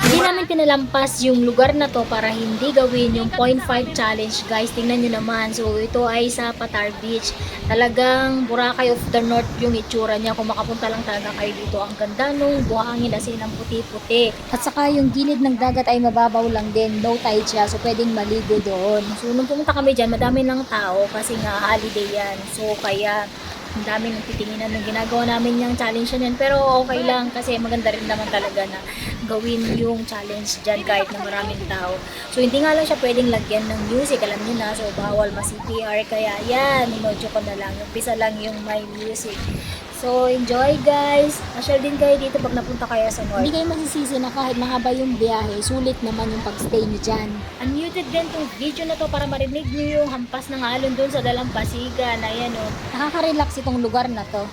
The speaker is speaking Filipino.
Hindi namin pinalampas yung lugar na to para hindi gawin yung 0.5 challenge, guys. Tingnan nyo naman. So, ito ay sa Patar Beach. Talagang Boracay of the North yung itsura niya. Kung makapunta lang talaga kayo dito. Ang ganda nung buhangin kasi ng puti-puti. At saka yung gilid ng dagat ay mababaw lang din. Low tide siya. So, pwedeng maligo doon. So, nung pumunta kami dyan, madami ng tao kasi nga holiday yan. So, kaya ang dami ng titinginan ng ginagawa namin yung challenge na yan. Pero okay lang kasi maganda rin naman talaga na gawin yung challenge dyan kahit na maraming tao. So hindi nga lang siya pwedeng lagyan ng music, alam niyo na, so bawal ma-CPR, kaya yan, inodyo ko na lang, umpisa lang yung may music. So enjoy guys, masyal din kayo dito pag napunta kayo sa North. Hindi kayo masisisi na kahit mahaba yung biyahe, sulit naman yung pagstay nyo dyan. Unmuted din tong video na to para marinig nyo yung hampas ng alon dun sa Dalampasigan. Ayan o, nakaka-relax itong lugar na to.